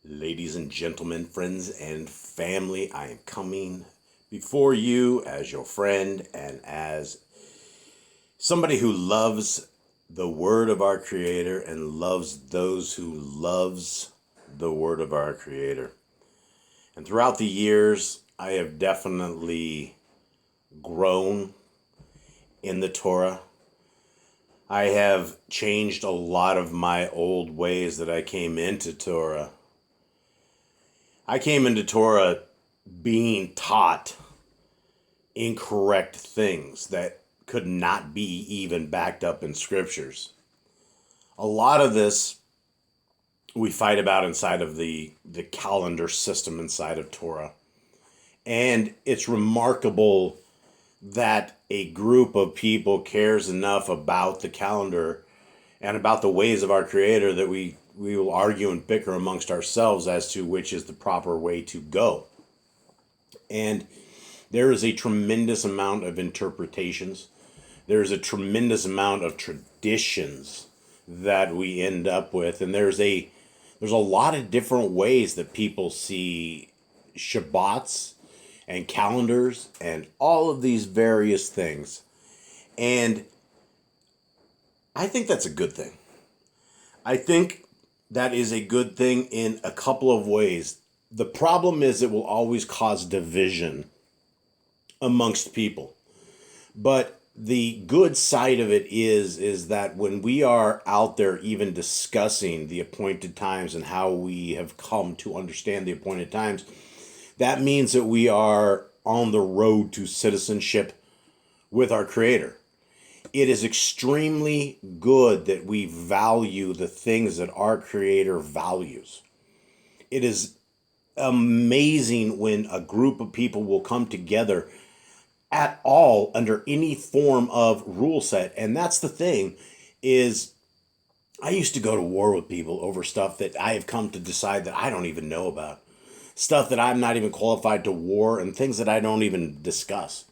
Ladies and gentlemen, friends and family, I am coming before you as your friend and as somebody who loves the word of our Creator and loves those who loves the word of our Creator. And throughout the years, I have definitely grown in the Torah. I have changed a lot of my old ways that I came into Torah. I came into Torah being taught incorrect things that could not be even backed up in scriptures. A lot of this we fight about inside of the calendar system inside of Torah. And it's remarkable that a group of people cares enough about the calendar and about the ways of our Creator that we will argue and bicker amongst ourselves as to which is the proper way to go. And there is a tremendous amount of interpretations. There's a tremendous amount of traditions that we end up with. And there's a lot of different ways that people see Shabbats and calendars and all of these various things. And I think that's a good thing. I think that is a good thing in a couple of ways. The problem is it will always cause division amongst people. But the good side of it is that when we are out there even discussing the appointed times and how we have come to understand the appointed times, that means that we are on the road to citizenship with our Creator. It is extremely good that we value the things that our Creator values. It is amazing when a group of people will come together at all under any form of rule set. And that's the thing is I used to go to war with people over stuff that I have come to decide that I don't even know about. Stuff that I'm not even qualified to war and things that I don't even discuss.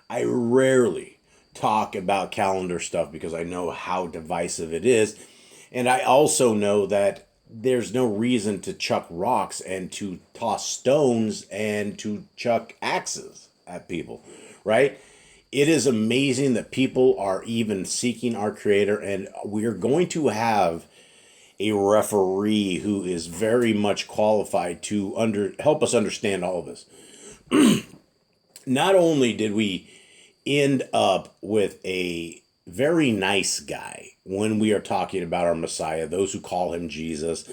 I rarely talk about calendar stuff because I know how divisive it is. And I also know that there's no reason to chuck rocks and to toss stones and to chuck axes at people, right? It is amazing that people are even seeking our Creator, and we are going to have a referee who is very much qualified to help us understand all of this. Not only did we end up with a very nice guy when we are talking about our Messiah, those who call him Jesus.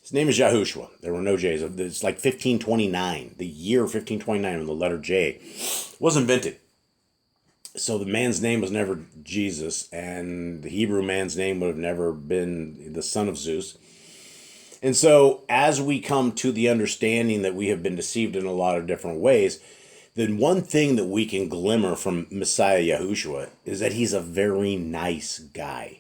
His name is Yahushua. There were no J's. It's like 1529, the year 1529 when the letter J was invented. So the man's name was never Jesus, and the Hebrew man's name would have never been the son of Zeus. And so as we come to the understanding that we have been deceived in a lot of different ways, then one thing that we can glimmer from Messiah Yahushua is that he's a very nice guy.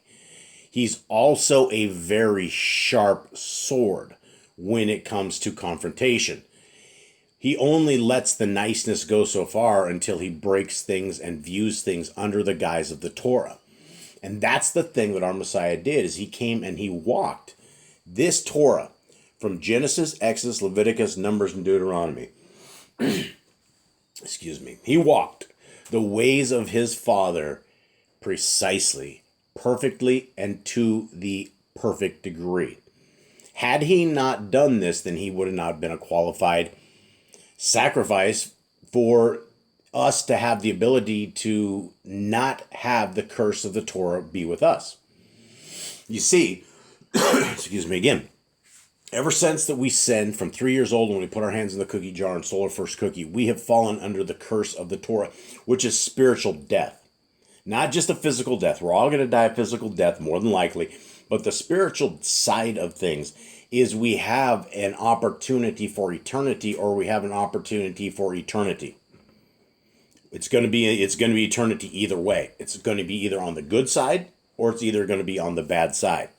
He's also a very sharp sword when it comes to confrontation. He only lets the niceness go so far until he breaks things and views things under the guise of the Torah. And that's the thing that our Messiah did, is he came and he walked this Torah from Genesis, Exodus, Leviticus, Numbers, and Deuteronomy. Excuse me. He walked the ways of his Father precisely, perfectly, and to the perfect degree. Had he not done this, then he would have not been a qualified sacrifice for us to have the ability to not have the curse of the Torah be with us. You see, excuse me again, ever since that we sinned from 3 years old when we put our hands in the cookie jar and stole our first cookie, we have fallen under the curse of the Torah, which is spiritual death. Not just a physical death. We're all going to die a physical death, more than likely. But the spiritual side of things is we have an opportunity for eternity, or we have an opportunity for eternity. It's going to be eternity either way. It's going to be either on the good side, or it's either going to be on the bad side.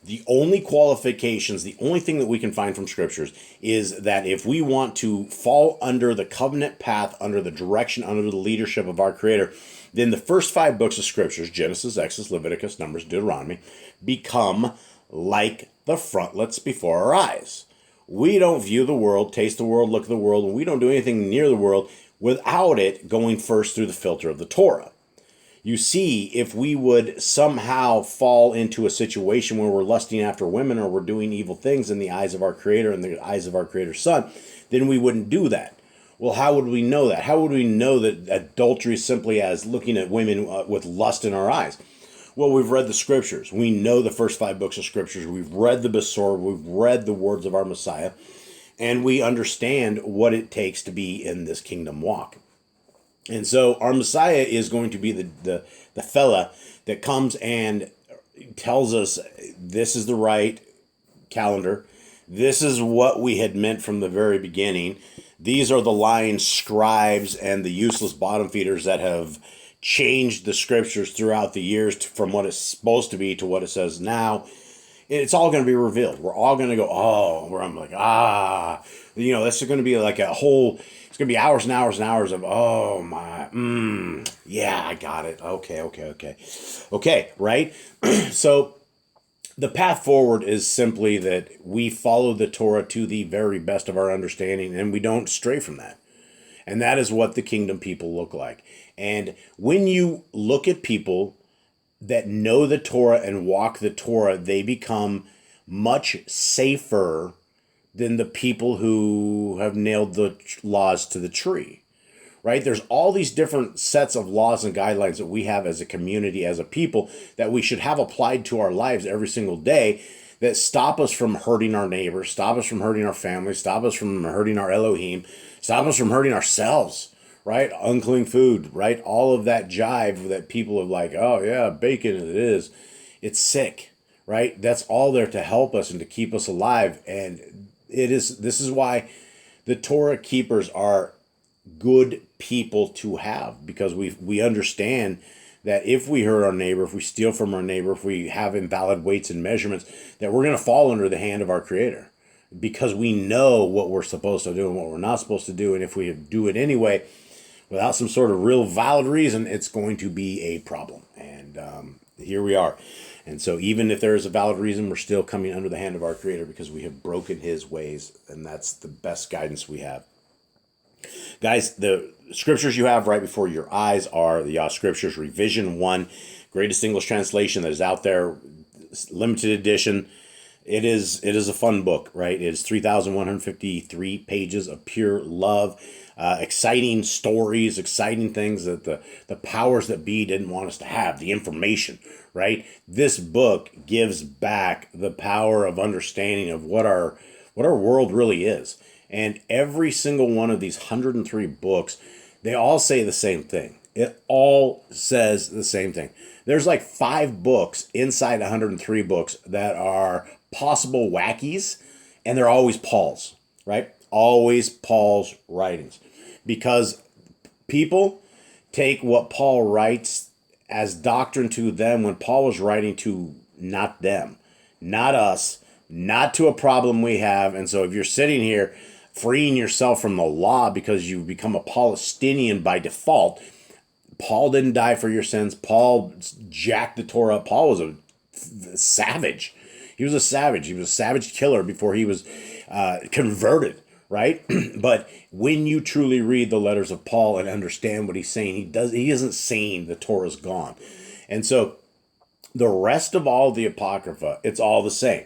The only qualifications, the only thing that we can find from scriptures is that if we want to fall under the covenant path, under the direction, under the leadership of our Creator, then the first 5 books of scriptures, Genesis, Exodus, Leviticus, Numbers, Deuteronomy, become like the frontlets before our eyes. We don't view the world, taste the world, look at the world, and we don't do anything near the world without it going first through the filter of the Torah. You see, if we would somehow fall into a situation where we're lusting after women or we're doing evil things in the eyes of our Creator and the eyes of our Creator's Son, then we wouldn't do that. Well, how would we know that? How would we know that adultery is simply as looking at women with lust in our eyes? Well, we've read the Scriptures. We know the first 5 books of Scriptures. We've read the Besorah. We've read the words of our Messiah. And we understand what it takes to be in this kingdom walk. And so our Messiah is going to be the fella that comes and tells us this is the right calendar. This is what we had meant from the very beginning. These are the lying scribes and the useless bottom feeders that have changed the scriptures throughout the years from what it's supposed to be to what it says now. It's all going to be revealed. We're all going to go, oh, where I'm like, this is going to be like a whole, it's going to be hours and hours and hours of, oh my, yeah, I got it. Okay, right? So the path forward is simply that we follow the Torah to the very best of our understanding and we don't stray from that. And that is what the kingdom people look like. And when you look at people that know the Torah and walk the Torah, they become much safer than the people who have nailed the laws to the tree, right? There's all these different sets of laws and guidelines that we have as a community, as a people, that we should have applied to our lives every single day that stop us from hurting our neighbors, stop us from hurting our family, stop us from hurting our Elohim, stop us from hurting ourselves. Right? Unclean food, right? All of that jive that people are like, oh yeah, bacon it is. It's sick, right? That's all there to help us and to keep us alive. And this is why the Torah keepers are good people to have, because we understand that if we hurt our neighbor, if we steal from our neighbor, if we have invalid weights and measurements, that we're going to fall under the hand of our Creator, because we know what we're supposed to do and what we're not supposed to do. And if we do it anyway, without some sort of real valid reason, it's going to be a problem. And here we are. And so even if there is a valid reason, we're still coming under the hand of our Creator because we have broken His ways. And that's the best guidance we have. Guys, the scriptures you have right before your eyes are the Yah Scriptures Revision 1, greatest English translation that is out there, limited edition. It is a fun book, right? It is 3,153 pages of pure love, exciting stories, exciting things that the powers that be didn't want us to have, the information, right? This book gives back the power of understanding of what our world really is. And every single one of these 103 books, they all say the same thing. It all says the same thing. There's like 5 books inside 103 books that are possible wackies, and they're always Paul's, right? Always Paul's writings. Because people take what Paul writes as doctrine to them when Paul was writing to not them, not us, not to a problem we have. And so if you're sitting here freeing yourself from the law because you've become a Palestinian by default, Paul didn't die for your sins. Paul jacked the Torah up. Paul was a savage. He was a savage. He was a savage killer before he was converted, right? But when you truly read the letters of Paul and understand what he's saying, he isn't saying the Torah's gone. And so the rest of all the Apocrypha, it's all the same.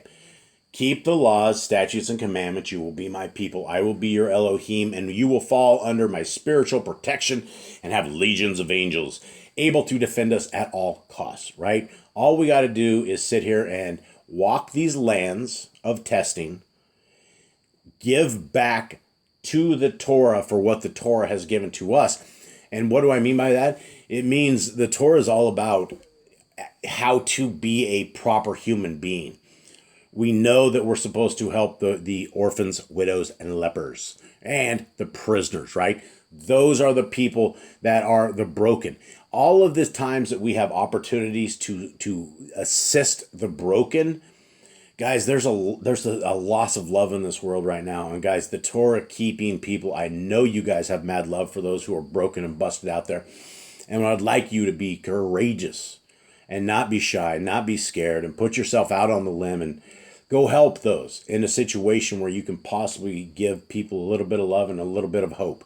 Keep the laws, statutes, and commandments. You will be my people. I will be your Elohim, and you will fall under my spiritual protection and have legions of angels able to defend us at all costs, right? All we got to do is sit here and walk these lands of testing, give back to the Torah for what the Torah has given to us. And what do I mean by that? It means the Torah is all about how to be a proper human being. We know that we're supposed to help the orphans, widows, and lepers, and the prisoners, right? Those are the people that are the broken. All of the times that we have opportunities to assist the broken, guys, there's a loss of love in this world right now. And guys, the Torah keeping people, I know you guys have mad love for those who are broken and busted out there. And I'd like you to be courageous and not be shy, not be scared, and put yourself out on the limb and Go help those in a situation where you can possibly give people a little bit of love and a little bit of hope,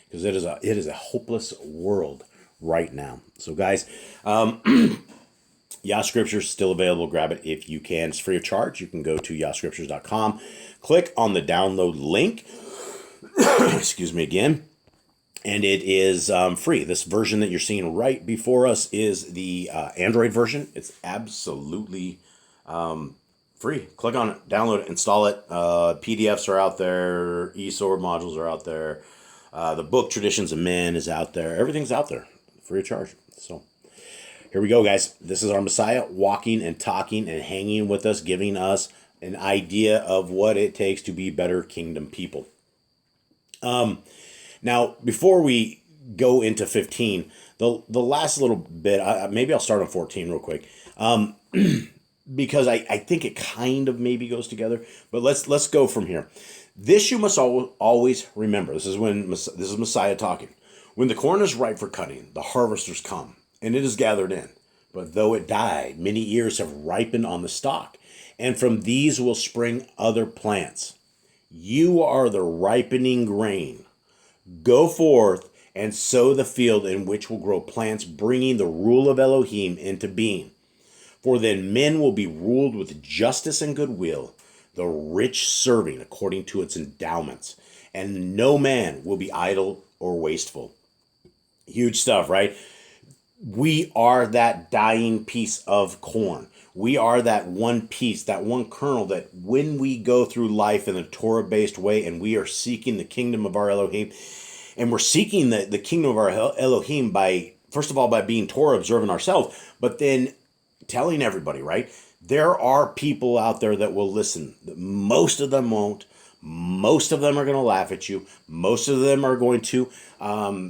because it is a hopeless world right now. So guys, Yah Scriptures still available. Grab it if you can. It's free of charge. You can go to yahscriptures.com, click on the download link. Excuse me again. And it is free. This version that you're seeing right before us is the Android version. It's absolutely free. Click on it, download it, install it. PDFs are out there. eSword modules are out there. The book Traditions of Men is out there. Everything's out there, free of charge. So here we go, guys. This is our Messiah walking and talking and hanging with us, giving us an idea of what it takes to be better kingdom people. Now, before we go into 15, the last little bit, maybe I'll start on 14 real quick, because I think it kind of maybe goes together. But let's go from here. This you must always remember. This is Messiah talking. When the corn is ripe for cutting, the harvesters come, and it is gathered in. But though it die, many ears have ripened on the stalk, and from these will spring other plants. You are the ripening grain. Go forth and sow the field in which will grow plants, bringing the rule of Elohim into being. For then men will be ruled with justice and goodwill, the rich serving according to its endowments, and no man will be idle or wasteful. Huge stuff, right? We are that dying piece of corn. We are that one piece, that one kernel that when we go through life in a Torah-based way and we are seeking the kingdom of our Elohim, and we're seeking the kingdom of our Elohim by, first of all, by being Torah observant ourselves, but then telling everybody, right? There are people out there that will listen. Most of them won't. Most of them are going to laugh at you. Most of them are going to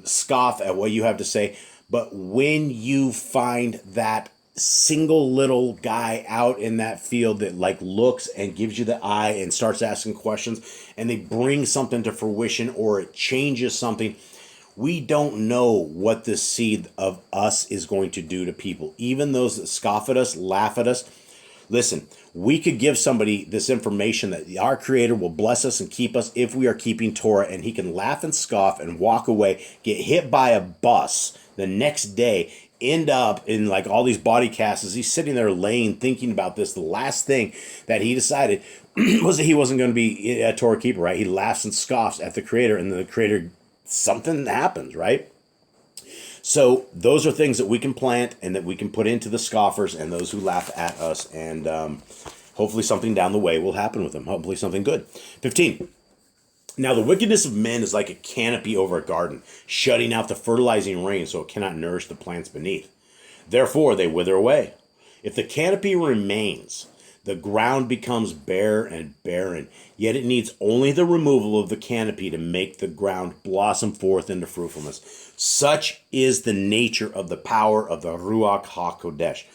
scoff at what you have to say. But when you find that single little guy out in that field that like looks and gives you the eye and starts asking questions, and they bring something to fruition or it changes something, we don't know what this seed of us is going to do to people. Even those that scoff at us, laugh at us. Listen, we could give somebody this information that our Creator will bless us and keep us if we are keeping Torah, and he can laugh and scoff and walk away, get hit by a bus the next day, end up in like all these body casts as he's sitting there laying, thinking about this. The last thing that he decided was that he wasn't going to be a Torah keeper, right? He laughs and scoffs at the Creator, and the Creator, something happens, right? So those are things that we can plant and that we can put into the scoffers and those who laugh at us. And hopefully something down the way will happen with them. Hopefully something good. 15. Now the wickedness of men is like a canopy over a garden, shutting out the fertilizing rain so it cannot nourish the plants beneath. Therefore they wither away. If the canopy remains, the ground becomes bare and barren, yet it needs only the removal of the canopy to make the ground blossom forth into fruitfulness. Such is the nature of the power of the Ruach HaKodesh.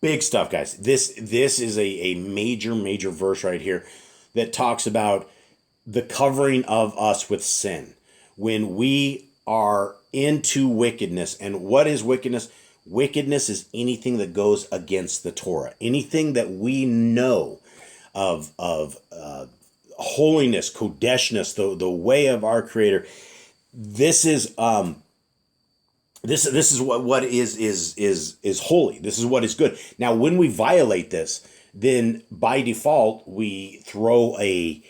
Big stuff, guys. This is a major verse right here that talks about the covering of us with sin. When we are into wickedness, and what is wickedness? Wickedness is anything that goes against the Torah. Anything that we know of holiness, kodeshness, the way of our Creator. This is this is what is holy. This is what is good. Now, when we violate this, then by default we throw a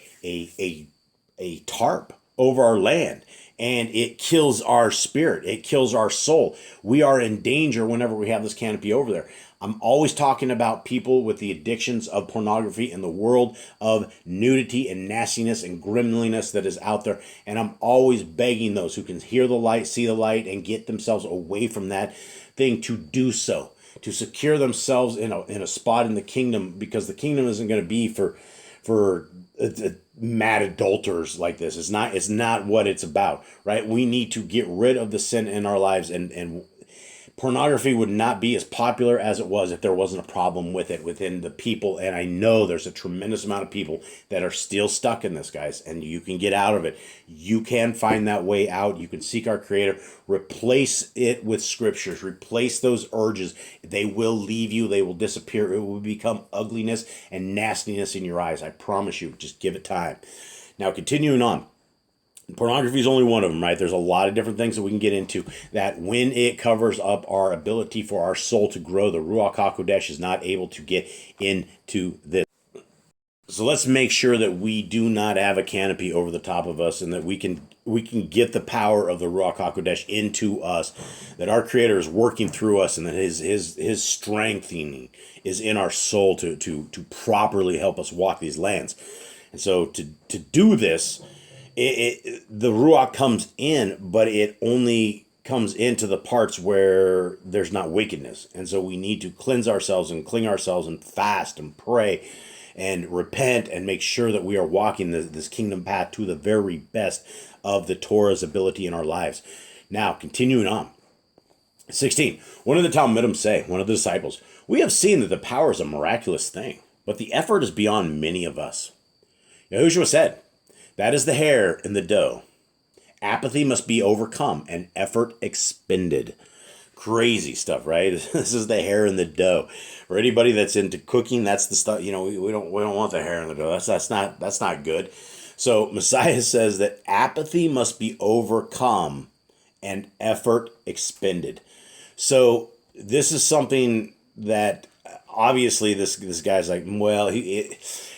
tarp over our land. And it kills our spirit. It kills our soul. We are in danger whenever we have this canopy over there. I'm always talking about people with the addictions of pornography and the world of nudity and nastiness and grimliness that is out there. And I'm always begging those who can hear the light, see the light, and get themselves away from that thing to do so, to secure themselves in a spot in the kingdom, because the kingdom isn't going to be for mad adulterers like this. It's not what it's about, right? We need to get rid of the sin in our lives and Pornography would not be as popular as it was if there wasn't a problem with it within the people. And I know there's a tremendous amount of people that are still stuck in this, guys, and you can get out of it. You can find that way out. You can seek our Creator, replace it with scriptures, replace those urges. They will leave you. They will disappear. It will become ugliness and nastiness in your eyes. I promise you. Just give it time. Now, continuing on. Pornography is only one of them, right? There's a lot of different things that we can get into that when it covers up our ability for our soul to grow, the Ruach HaKodesh is not able to get into this. So let's make sure that we do not have a canopy over the top of us and that we can get the power of the Ruach HaKodesh into us, that our Creator is working through us, and that his strengthening is in our soul to properly help us walk these lands. And so to do this, the Ruach comes in, but it only comes into the parts where there's not wickedness. And so we need to cleanse ourselves and cling ourselves and fast and pray and repent and make sure that we are walking this kingdom path to the very best of the Torah's ability in our lives. Now, continuing on. 16. One of the Talmudim say, one of the disciples, "We have seen that the power is a miraculous thing, but the effort is beyond many of us." Yahushua said, "That is the hair in the dough. Apathy must be overcome and effort expended." Crazy stuff, right? This is the hair in the dough. For anybody that's into cooking, that's the stuff. We don't want the hair in the dough. That's not good. So Messiah says that apathy must be overcome and effort expended. So this is something that obviously this guy's like, well, he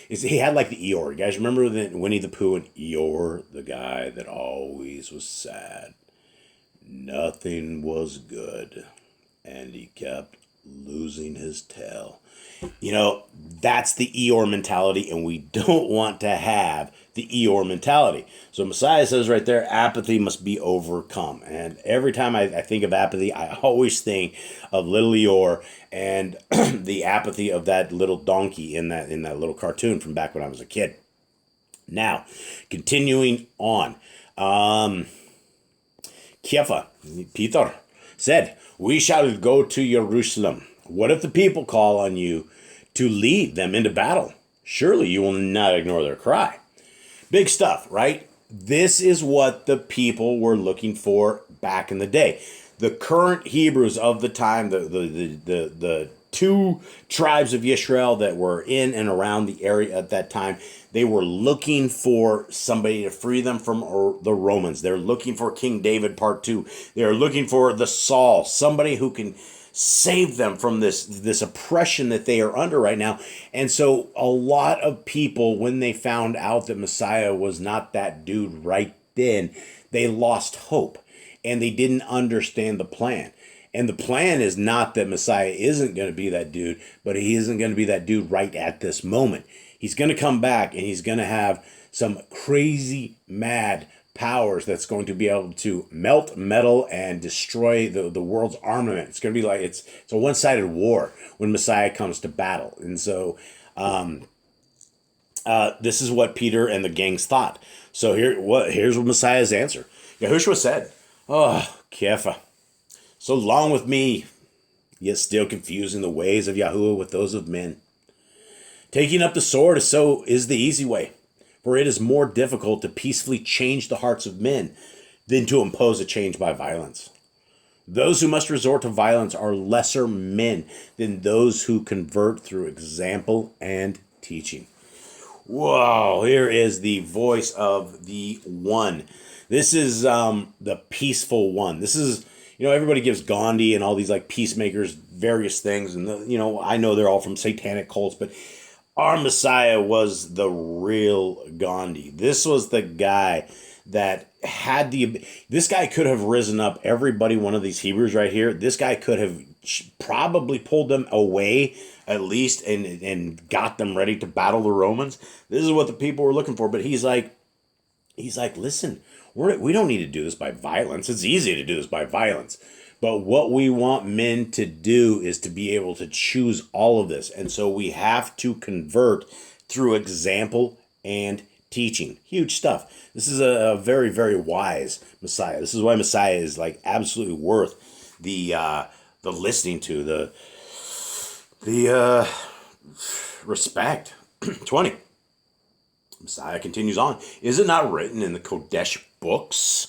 had like the Eeyore. You guys remember Winnie the Pooh and Eeyore, the guy that always was sad? Nothing was good, and he kept losing his tail. That's the Eeyore mentality, and we don't want to have the Eeyore mentality. So Messiah says right there, apathy must be overcome. And every time I think of apathy, I always think of little Eeyore and the apathy of that little donkey in that little cartoon from back when I was a kid. Now, continuing on. Kepha, Peter, said, "We shall go to Jerusalem. What if the people call on you to lead them into battle? Surely you will not ignore their cry." Big stuff, right? This is what the people were looking for back in the day. The current Hebrews of the time, the two tribes of Israel that were in and around the area at that time, they were looking for somebody to free them from the Romans. They're looking for King David part 2. They're looking for the Saul, somebody who can save them from this oppression that they are under right now. And so a lot of people, when they found out that Messiah was not that dude right then, they lost hope and they didn't understand the plan. And the plan is not that Messiah isn't going to be that dude, but he isn't going to be that dude right at this moment. He's going to come back and he's going to have some crazy, mad powers that's going to be able to melt metal and destroy the world's armament. It's going to be like, it's a one-sided war when Messiah comes to battle. And so this is what Peter and the gangs thought. So here's what Messiah's answer. Yahushua said, "Oh, Kepha, so long with me, yet still confusing the ways of Yahuwah with those of men. Taking up the sword is the easy way, for it is more difficult to peacefully change the hearts of men than to impose a change by violence. Those who must resort to violence are lesser men than those who convert through example and teaching." Whoa, here is the voice of the one. This is the peaceful one. This is, everybody gives Gandhi and all these like peacemakers various things. And, I know they're all from satanic cults, but our Messiah was the real Gandhi. This was the guy that had this guy could have risen up everybody, one of these Hebrews right here. This guy could have probably pulled them away at least and got them ready to battle the Romans. This is what the people were looking for. But he's like, listen, we don't need to do this by violence. It's easy to do this by violence. But what we want men to do is to be able to choose all of this. And so we have to convert through example and teaching. Huge stuff. This is a very, very wise Messiah. This is why Messiah is like absolutely worth the the listening to, the respect. 20. Messiah continues on. Is it not written in the Kodesh books?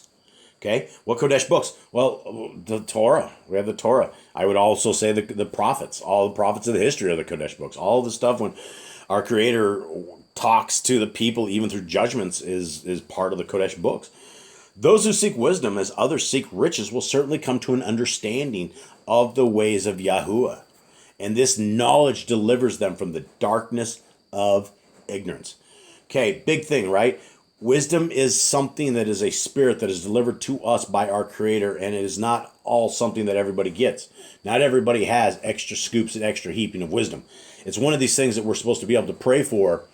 Okay, what Kodesh books? Well, the Torah. We have the Torah. I would also say the prophets. All the prophets of the history are the Kodesh books. All the stuff when our Creator talks to the people, even through judgments, is part of the Kodesh books. Those who seek wisdom as others seek riches will certainly come to an understanding of the ways of Yahuwah. And this knowledge delivers them from the darkness of ignorance. Okay, big thing, right? Wisdom is something that is a spirit that is delivered to us by our Creator, and it is not all something that everybody gets. Not everybody has extra scoops and extra heaping of wisdom. It's one of these things that we're supposed to be able to pray for,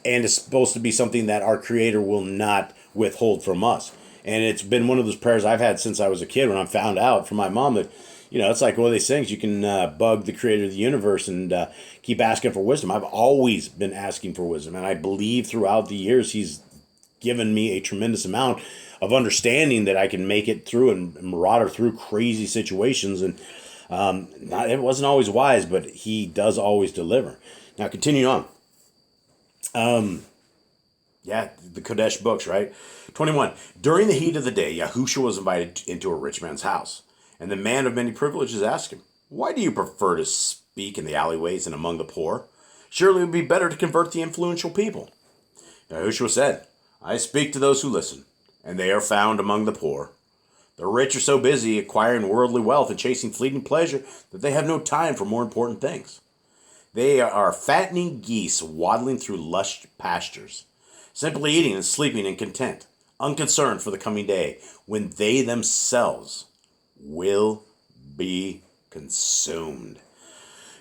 and it's supposed to be something that our Creator will not withhold from us. And it's been one of those prayers I've had since I was a kid when I found out from my mom that, it's like one of these things you can bug the Creator of the universe and keep asking for wisdom. I've always been asking for wisdom, and I believe throughout the years He's given me a tremendous amount of understanding that I can make it through and marauder through crazy situations. And it wasn't always wise, but He does always deliver. Now, continuing on. The Kodesh books, right? 21. During the heat of the day, Yahushua was invited into a rich man's house. And the man of many privileges asked him, "Why do you prefer to speak in the alleyways and among the poor? Surely it would be better to convert the influential people." Yahushua said, "I speak to those who listen, and they are found among the poor. The rich are so busy acquiring worldly wealth and chasing fleeting pleasure that they have no time for more important things. They are fattening geese waddling through lush pastures, simply eating and sleeping in content, unconcerned for the coming day when they themselves will be consumed."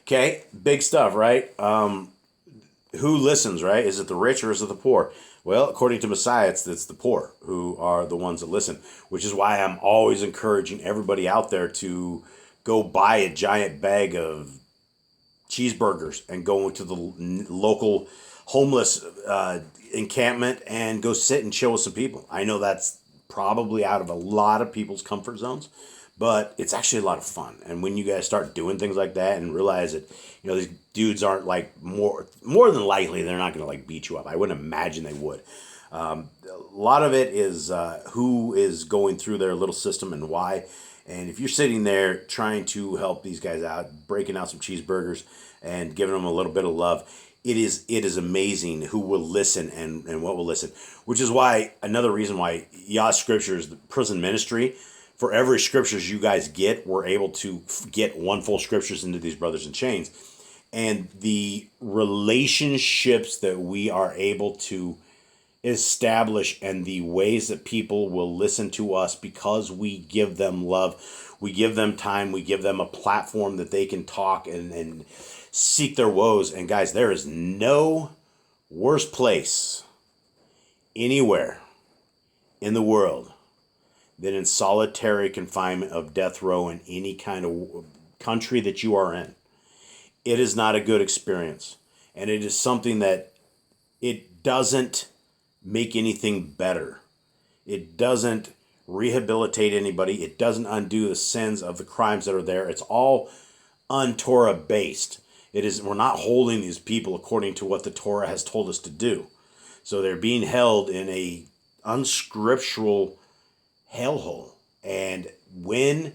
Okay, big stuff, right? Who listens, right? Is it the rich or is it the poor? Well, according to Messiah, it's the poor who are the ones that listen, which is why I'm always encouraging everybody out there to go buy a giant bag of cheeseburgers and go to the local homeless encampment and go sit and chill with some people. I know that's probably out of a lot of people's comfort zones, but it's actually a lot of fun. And when you guys start doing things like that and realize that, these dudes aren't like more than likely, they're not going to like beat you up. I wouldn't imagine they would. A lot of it is who is going through their little system and why. And if you're sitting there trying to help these guys out, breaking out some cheeseburgers and giving them a little bit of love, it is amazing who will listen and what will listen. Which is why, another reason why Yah Scriptures, the prison ministry, for every scriptures you guys get, we're able to get one full scriptures into these brothers in chains. And the relationships that we are able to establish and the ways that people will listen to us because we give them love, we give them time, we give them a platform that they can talk and seek their woes. And guys, there is no worse place anywhere in the world than in solitary confinement of death row in any kind of country that you are in. It is not a good experience. And it is something that it doesn't make anything better. It doesn't rehabilitate anybody. It doesn't undo the sins of the crimes that are there. It's all un-Torah based. We're not holding these people according to what the Torah has told us to do. So they're being held in a unscriptural hellhole. And when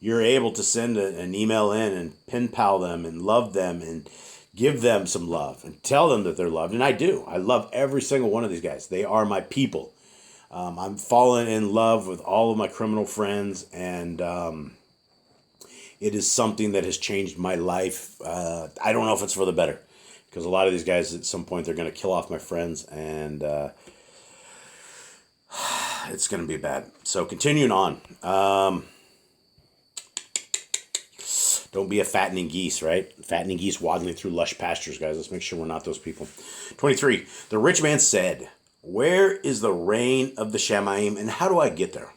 you're able to send an email in and pen pal them and love them and give them some love and tell them that they're loved, and I do. I love every single one of these guys. They are my people. I'm falling in love with all of my criminal friends, and it is something that has changed my life. I don't know if it's for the better, because a lot of these guys at some point they're going to kill off my friends, and it's going to be bad. So continuing on. Don't be a fattening geese, right? Fattening geese waddling through lush pastures, guys. Let's make sure we're not those people. 23. The rich man said, "Where is the reign of the Shamayim, and how do I get there?"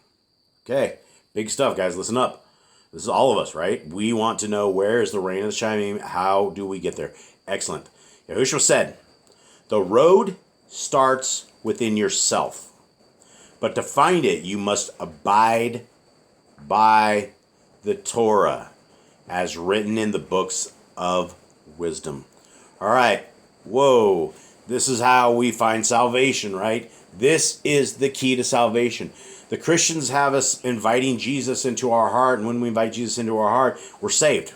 Okay, big stuff, guys. Listen up. This is all of us, right? We want to know, where is the reign of the Shamayim? How do we get there? Excellent. Yahushua said, "The road starts within yourself, but to find it, you must abide by the Torah." as written in the books of wisdom. All right. Whoa. This is how we find salvation, right? This is the key to salvation. The Christians have us inviting Jesus into our heart, and when we invite Jesus into our heart, we're saved.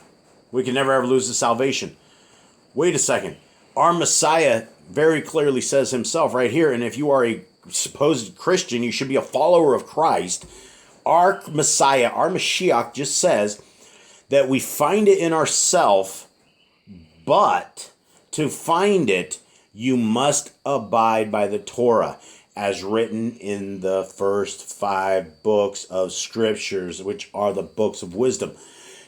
We can never ever lose the salvation. Wait a second. Our Messiah very clearly says himself right here, and if you are a supposed Christian, you should be a follower of Christ. Our Messiah, our Mashiach, just says that we find it in ourself, but to find it, you must abide by the Torah, as written in the first 5 books of Scriptures, which are the books of wisdom.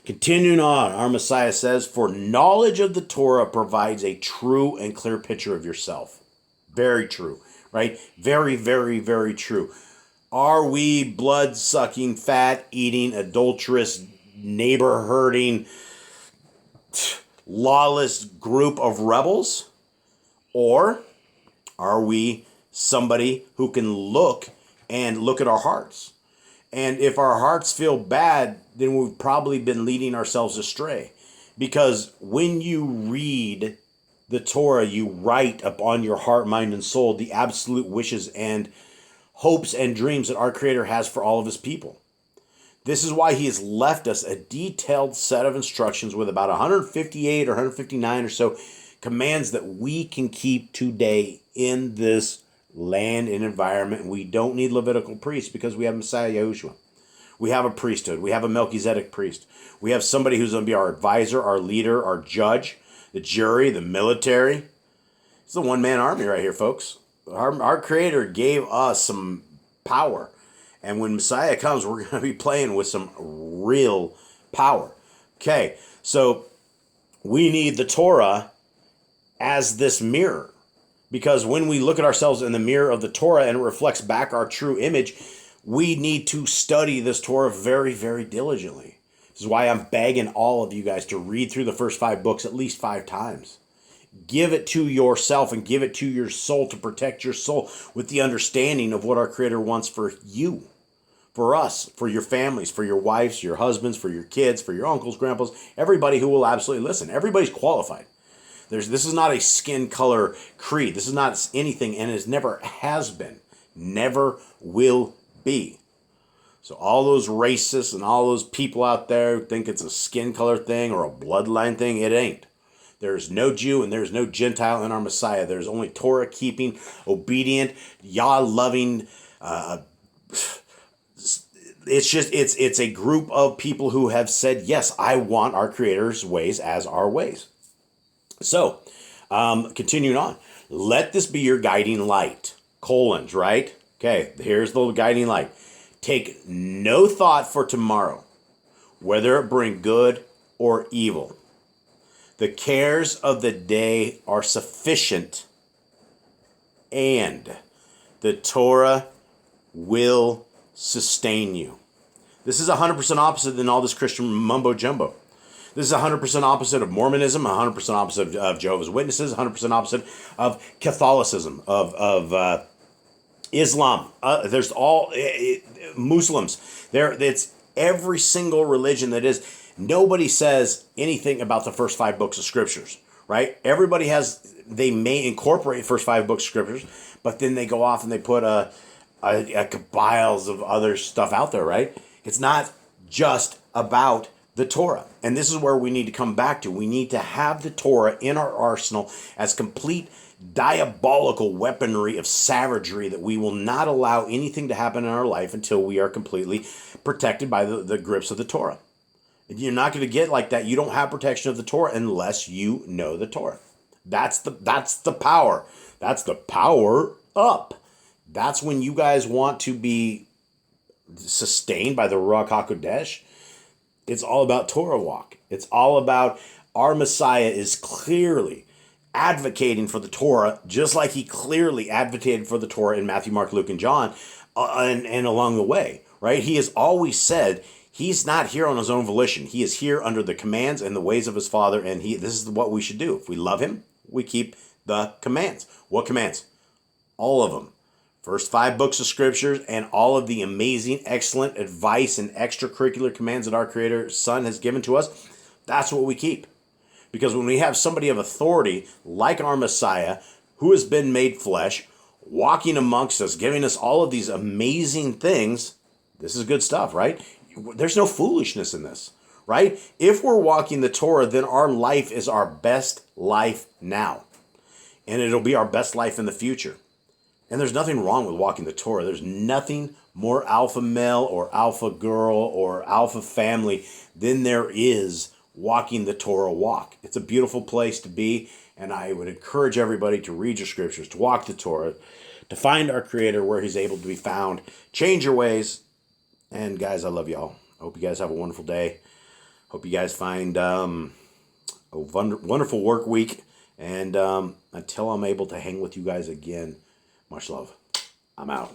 Continuing on, our Messiah says, for knowledge of the Torah provides a true and clear picture of yourself. Very true, right? Very, very, very true. Are we blood-sucking, fat-eating, adulterous, neighbor-hurting, lawless group of rebels? Or are we somebody who can look at our hearts? And if our hearts feel bad, then we've probably been leading ourselves astray. Because when you read the Torah, you write upon your heart, mind, and soul the absolute wishes and hopes and dreams that our Creator has for all of his people. This is why he has left us a detailed set of instructions with about 158 or 159 or so commands that we can keep today in this land and environment. We don't need Levitical priests because we have Messiah Yahushua. We have a priesthood. We have a Melchizedek priest. We have somebody who's going to be our advisor, our leader, our judge, the jury, the military. It's a one-man army right here, folks. Our Creator gave us some power. And when Messiah comes, we're going to be playing with some real power. Okay, so we need the Torah as this mirror. Because when we look at ourselves in the mirror of the Torah and it reflects back our true image, we need to study this Torah very, very diligently. This is why I'm begging all of you guys to read through the first 5 books at least 5 times. Give it to yourself and give it to your soul to protect your soul with the understanding of what our Creator wants for you, for us, for your families, for your wives, your husbands, for your kids, for your uncles, grandpas, everybody who will absolutely listen. Everybody's qualified. This is not a skin color creed. This is not anything, and it never has been. Never will be. So all those racists and all those people out there who think it's a skin color thing or a bloodline thing, it ain't. There's no Jew and there's no Gentile in our Messiah. There's only Torah-keeping, obedient, Yah-loving. It's a group of people who have said, yes, I want our Creator's ways as our ways. So, continuing on. Let this be your guiding light. Colons, right? Okay, here's the guiding light. Take no thought for tomorrow, whether it bring good or evil. The cares of the day are sufficient, and the Torah will sustain you. This is 100% opposite than all this Christian mumbo-jumbo. This is 100% opposite of Mormonism, 100% opposite of Jehovah's Witnesses, 100% opposite of Catholicism, of Islam. There's all Muslims. It's every single religion that is. Nobody says anything about the first 5 books of Scriptures, right? Everybody they may incorporate first 5 books of Scriptures, but then they go off and they put a cabiles of other stuff out there, right? It's not just about the Torah. And this is where we need to come back to. We need to have the Torah in our arsenal as complete diabolical weaponry of savagery that we will not allow anything to happen in our life until we are completely protected by the grips of the Torah. And you're not going to get like that. You don't have protection of the Torah unless you know the Torah. That's the power. That's the power up. That's when you guys want to be sustained by the Ruach HaKodesh. It's all about Torah walk. It's all about our Messiah is clearly advocating for the Torah, just like he clearly advocated for the Torah in Matthew, Mark, Luke, and John, and along the way, right? He has always said he's not here on his own volition. He is here under the commands and the ways of his Father, and this is what we should do. If we love him, we keep the commands. What commands? All of them. First 5 books of Scriptures and all of the amazing, excellent advice and extracurricular commands that our Creator Son has given to us. That's what we keep. Because when we have somebody of authority, like our Messiah, who has been made flesh, walking amongst us, giving us all of these amazing things, this is good stuff, right? There's no foolishness in this, right? If we're walking the Torah, then our life is our best life now. And it'll be our best life in the future. And there's nothing wrong with walking the Torah. There's nothing more alpha male or alpha girl or alpha family than there is walking the Torah walk. It's a beautiful place to be, and I would encourage everybody to read your scriptures, to walk the Torah, to find our Creator where He's able to be found. Change your ways. And guys, I love y'all. I hope you guys have a wonderful day. Hope you guys find a wonderful work week. And until I'm able to hang with you guys again, much love. I'm out.